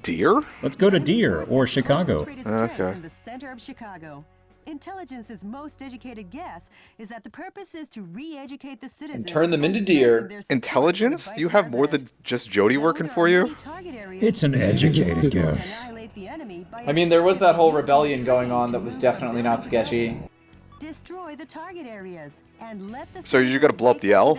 Deer? Let's go to Deer or Chicago. Okay. The center of Chicago. Intelligence's most educated guess is that the purpose is to re-educate the citizens And turn them into deer. Intelligence? Do you have more than just Jody working for you? It's an educated guess. I mean, there was that whole rebellion going on that was definitely not sketchy. Destroy the target areas and let the So you gotta blow up the L?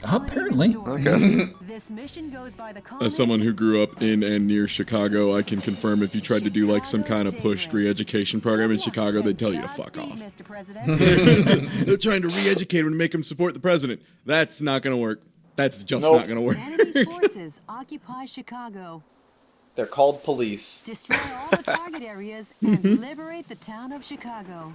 Apparently. Okay. This mission goes by the As someone who grew up in and near Chicago, I can confirm if you tried to do like some kind of pushed re-education program in Chicago, they'd tell you to fuck off. They're trying to re-educate him and make him support the president. That's not gonna work. That's just not gonna work. Enemy forces occupy Chicago. They're called police. Destroy all the target areas and liberate the town of Chicago.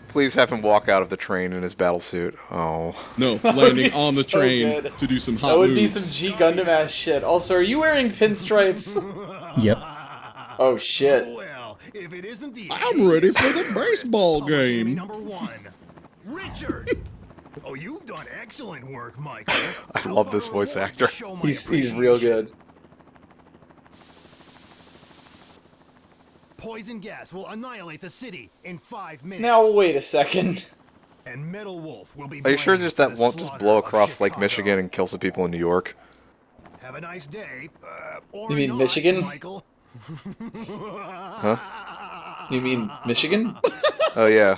Please have him walk out of the train in his battle suit. Oh. No, landing on the so train good. to do some hot That would moves. be some G Gundam ass shit. Also, are you wearing pinstripes? Yep. Oh shit. Well, if it isn't the I'm ready for the baseball game. number one, Richard. Oh, you've done excellent work, Michael. I love this voice actor. He's real good. Poison gas will annihilate the city in 5 minutes. Now wait a second. And Metal Wolf will be. Are you sure blamed just for that the won't just slaughter blow of across Lake Chicago. Michigan and kill some people in New York? Have a nice day. Or You mean not, Michigan? Michael. You mean Michigan? Oh, yeah.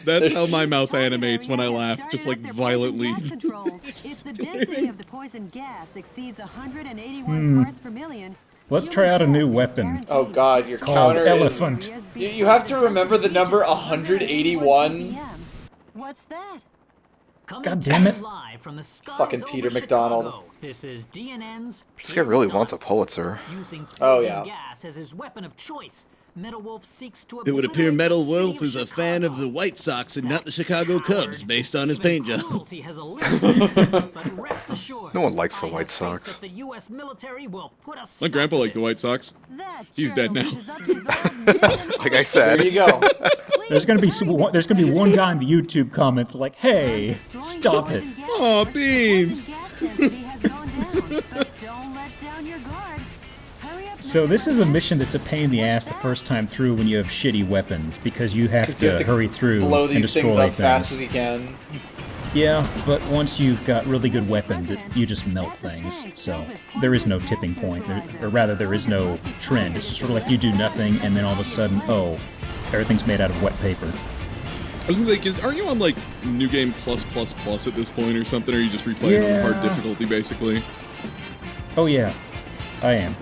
That's how my mouth animates when I laugh, just like violently. If the density of the poison gas exceeds 181 parts per million, Let's try out a new weapon Oh god, your called counter Elephant. is... You have to remember the number 181. What's that? God damn it. Live from the skies Fucking over Peter Chicago. McDonald. This is DNN's This guy really wants a Pulitzer. using Oh, poison yeah. gas as his weapon of choice. Metal Wolf seeks to It would appear obliterate Metal the city Wolf of is a fan of the Chicago. White Sox and not the Chicago Coward. Cubs, based on his Even paint job. cruelty has a limit. But rest assured, No one likes the I have White faith Sox. that the US military will put a My stop grandpa to liked the this. White Sox. That He's dead now. journalist is up to his own million Like I There said. you go. There's gonna be one guy in the YouTube comments like, "Hey, stop it." Aw, beans. So this is a mission that's a pain in the ass the first time through when you have shitty weapons because you have Because you have to to hurry through blow and these things destroy up fast as things. you can. Yeah, but once you've got really good weapons, you just melt things. So there is no tipping point, or rather, there is no trend. It's just sort of like you do nothing, and then all of a sudden, oh, everything's made out of wet paper. I was gonna say, 'cause aren't you on like New Game Plus Plus Plus at this point or something? Or are you just replaying on the hard Yeah. difficulty, basically? Oh yeah, I am.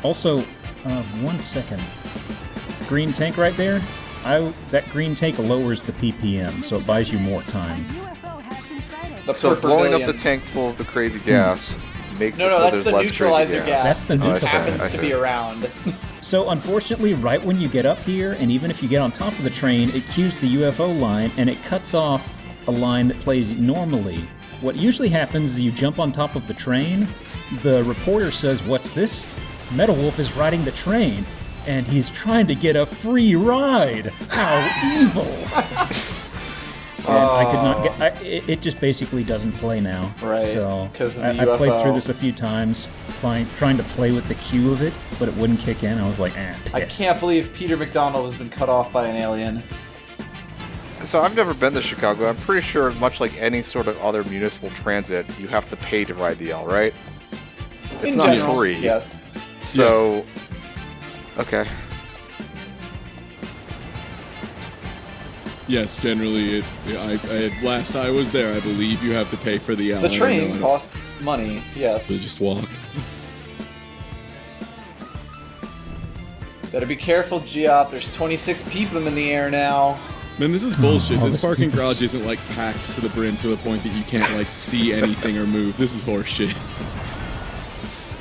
Also, 1 second. Green tank right there. That green tank lowers the PPM, so it buys you more time. The So per blowing up the billion. tank full of the crazy gas makes No, it no, so that's there's the less neutralizer crazy gas. gas. That's the Oh, I It see, neutralizer. happens I to see. be around. So unfortunately, right when you get up here, and even if you get on top of the train, it cues the UFO line, and it cuts off a line that plays normally. What usually happens is you jump on top of the train, the reporter says, "What's this?" Metal Wolf is riding the train, and he's trying to get a free ride. How evil! And I could not get. It just basically doesn't play now. Right, So 'cause of the I played UFO. through this a few times, trying to play with the cue of it, but it wouldn't kick in. I was like, I piss. can't believe Peter McDonald has been cut off by an alien. So I've never been to Chicago. I'm pretty sure, much like any sort of other municipal transit, you have to pay to ride the L, right? It's In not general, free. Yes. So, okay. Yes, generally, last I was there, I believe you have to pay for the L. The I don't train know. costs money, yes. So just walk. Better be careful, Geop. There's 26 people in the air now. Man, this is bullshit. all This this parking people- garage isn't like packed to the brim to the point that you can't like see anything or move. This is horseshit.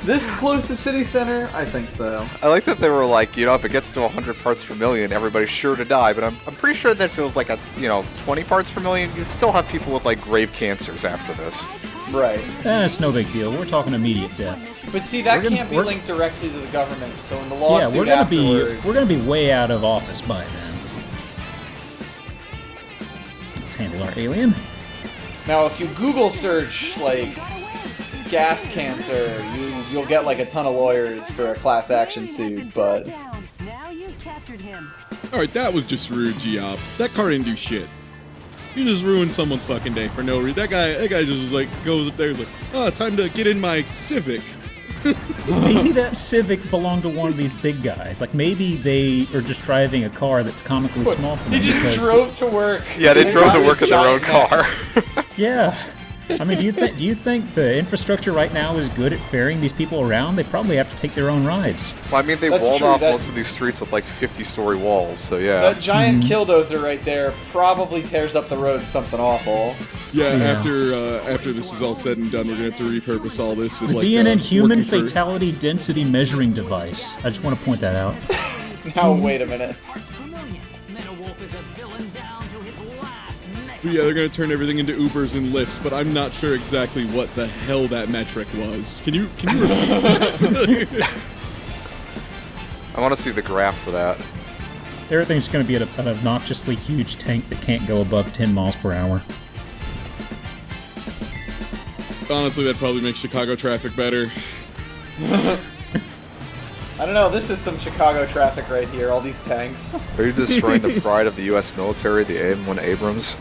This is close to City Center? I think so. I like that they were like, if it gets to 100 parts per million, everybody's sure to die. But I'm pretty sure that feels like 20 parts per million. You'd still have people with like grave cancers after this. Right. It's no big deal. We're talking immediate death. But see, that We're gonna- can't be we're- linked directly to the government, so in the Yeah, lawsuit we're gonna be way out of office by then. Let's handle our alien. Now, if you Google search, like, gas cancer, you'll get like a ton of lawyers for a class action suit, but... Now you've captured him. Alright, that was just rude, Geop. That car didn't do shit. You just ruined someone's fucking day for no reason. That guy just was like, goes up there, he's like, oh, time to get in my Civic. Maybe that Civic belonged to one of these big guys. Like, maybe they are just driving a car that's comically small for them. They just because drove to work. Yeah, they drove got to work this in their own giant car. Yeah. I mean, do you think the infrastructure right now is good at ferrying these people around? They probably have to take their own rides. Well, I mean, they That's walled true, off that- most of these streets with like 50-story walls, so yeah. That giant killdozer right there probably tears up the road something awful. Yeah, after this is all said and done, we're gonna have to repurpose all this as The like DNN human working for- fatality density measuring device. I just want to point that out. Now wait a minute. Parts per million. Metal Wolf is a villain down to his last neck. Yeah, they're gonna turn everything into Ubers and Lyfts, but I'm not sure exactly what the hell that metric was. Can you repeat that? I want to see the graph for that. Everything's going to be an obnoxiously huge tank that can't go above 10 miles per hour. Honestly, that probably makes Chicago traffic better. I don't know, this is some Chicago traffic right here, all these tanks. Are you destroying the pride of the U.S. military, the AM-1 Abrams?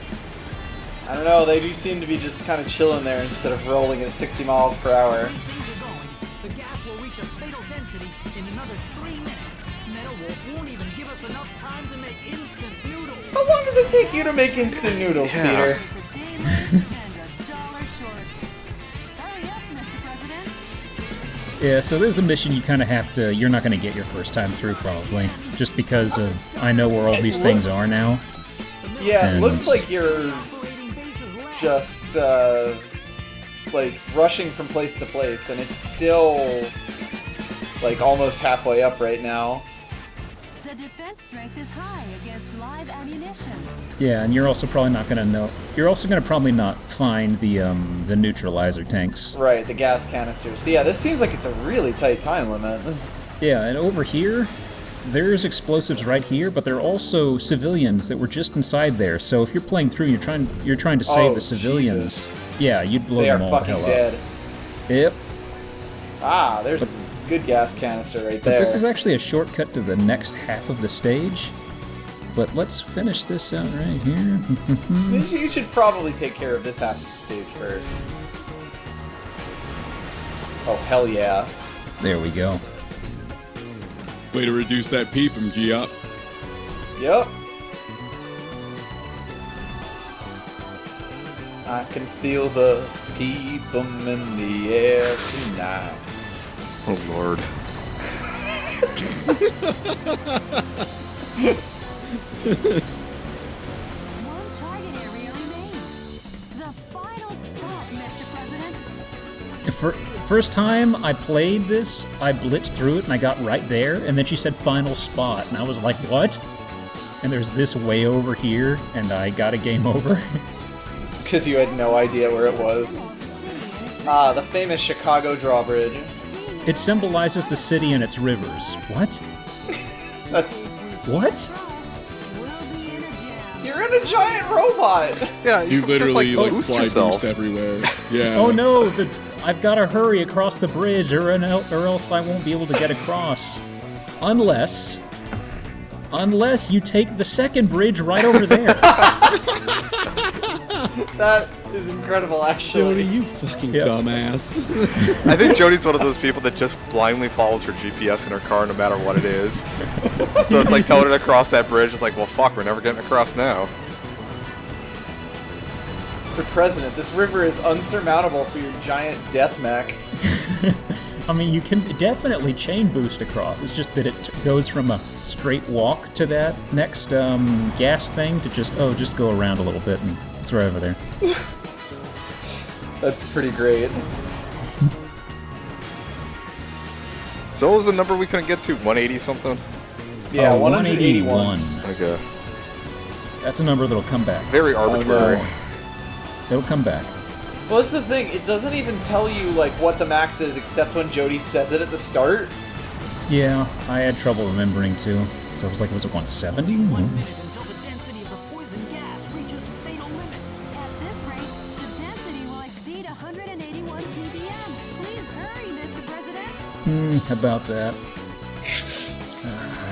I don't know, they do seem to be just kind of chilling there instead of rolling at 60 miles per hour. Things are going. The gas will reach a fatal density in another 3 minutes. Metal Wolf won't even give us enough time to make instant noodles. How long does it take you to make instant noodles, Yeah. Peter? Yeah, so there's a mission you kind of have to... You're not going to get your first time through, probably. Just because of... I know where all these things are now. Yeah, it And- looks like you're Operating bases left. just, like, rushing from place to place, and it's still, like, almost halfway up right now. The defense strength is high against live ammunition. Yeah, and you're also probably not going to know... You're also going to probably not find the neutralizer tanks. Right, the gas canisters. So yeah, this seems like it's a really tight time limit. Yeah, and over here, there's explosives right here, but there are also civilians that were just inside there. So if you're playing through, you're trying to save Oh, the civilians. Jesus. Yeah, you'd blow They are them all the fucking hell dead. up. Yep. Ah, there's a good gas canister right But there. this is actually a shortcut to the next half of the stage. But let's finish this out right here. You should probably take care of this half of the stage first. Oh, hell yeah. There we go. Way to reduce that peepum, Geop. Yep. I can feel the peepum in the air tonight. Oh, Lord. One target area remains. The final stop, Mr. President. First time I played this, I blitzed through it and I got right there, and then she said final spot, and I was like, what? And there's this way over here, and I got a game over. Because you had no idea where it was. Ah, the famous Chicago drawbridge. It symbolizes the city and its rivers. What? That's... What? We'll be in a jam. You're in a giant robot! Yeah, You can literally just, like boost fly yourself. boost everywhere. Yeah. Oh no, I've got to hurry across the bridge or else I won't be able to get across. Unless you take the second bridge right over there. That is incredible, Jody, actually. you fucking Yep. dumbass. I think Jody's one of those people that just blindly follows her GPS in her car no matter what it is. So it's like telling her to cross that bridge. It's like, well, fuck, we're never getting across now. Mr. President, this river is unsurmountable for your giant death mech. I mean, you can definitely chain boost across. It's just that it goes from a straight walk to that next gas thing to just go around a little bit and it's right over there. That's pretty great. So what was the number we couldn't get to? 180 something? Yeah, Oh, 181. Like a That's a number that'll come back. very arbitrary. no. It'll come back. Well, that's the thing. It doesn't even tell you, like, what the max is except when Jody says it at the start. Yeah, I had trouble remembering too. So I was like, was it 170? 1 minute until the density of the poison gas reaches fatal limits. At this rate, the density will exceed 181 ppm. About that.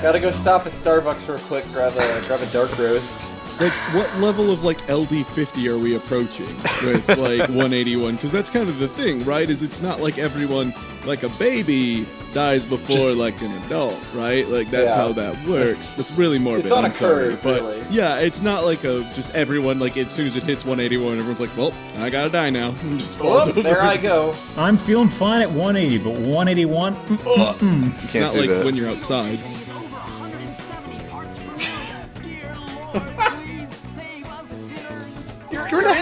Gotta go stop at Starbucks real quick, grab a dark roast. Like, what level of, like, LD50 are we approaching with, like, 181? Because that's kind of the thing, right? Is it's not like everyone, like a baby, dies before, like, an adult, right? Like, that's how that works. That's really morbid, It's on a I'm sorry. curve, But, really. yeah, it's not like just everyone, like, as soon as it hits 181, everyone's like, well, I gotta die now. And just falls over. There I go. I'm feeling fine at 180, but 181? It's Can't not do like that. when you're outside. Is over 170 parts per million. Dear Lord, please save us sinners. You're in a in the air,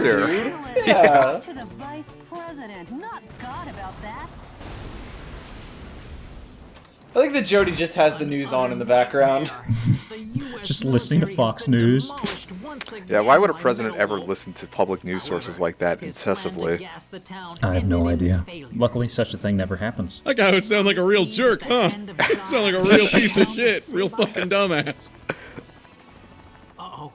helicopter. dude. Yeah. To the vice president, not God about that. I think that Jody just has the news on in the background. Just listening to Fox News. Yeah, why would a president ever listen to public news sources like that incessively? I have no idea. Luckily, such a thing never happens. That guy would sound like a real jerk, huh? Sound like a real piece of shit. Real fucking dumbass. Uh-oh.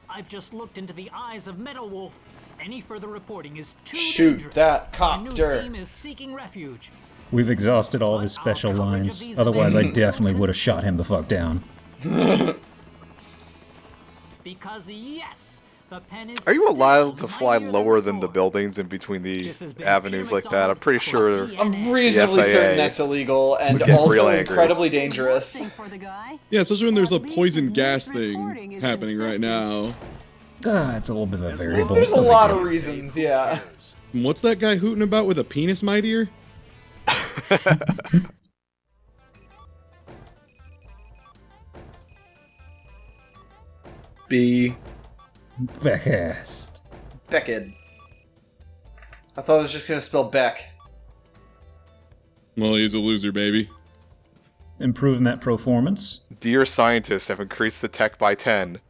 I've just looked into the eyes of Meadow Wolf. Any further reporting is too Shoot dangerous. that Our news copter. team is seeking refuge. We've exhausted all of his special lines. Otherwise, I definitely would have shot him the fuck down. Because yes, the pen is Are you allowed to still fly mightier lower the than the sword. buildings in between the This has been avenues pure like that? I'm pretty sure. McDonald I'm reasonably FAA certain that's illegal and would get real also angry. incredibly dangerous. For the guy. Yeah, especially when there's a poison gas thing happening right now. It's a little bit of a variable. There's a so big lot deal. of reasons, yeah. And what's that guy hooting about with a penis, my dear? B. Best. Beckett. I thought I was just gonna spell Beck. Well, he's a loser, baby. Improving that performance. Dear scientists have increased the tech by 10.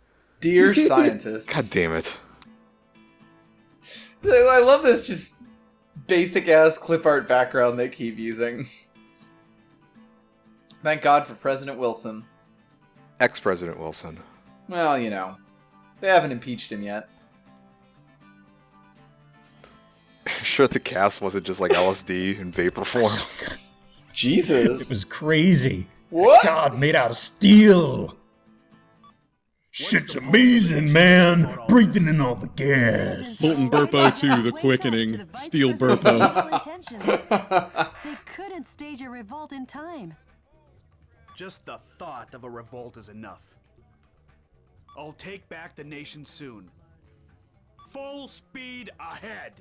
Dear scientists. God damn it. I love this just basic ass clip art background they keep using. Thank God for President Wilson. Ex-President Wilson. Well, you know, they haven't impeached him yet. Sure the gas wasn't just like LSD in vapor form. Jesus. It was crazy. What? God, made out of steel. Shit's amazing, man. Breathing in all the gas. Bolton Burpo 2, the quickening. Steel Burpo. They couldn't stage a revolt in time. Just the thought of a revolt is enough. I'll take back the nation soon. Full speed ahead.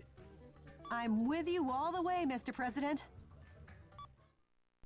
I'm with you all the way, Mr. President.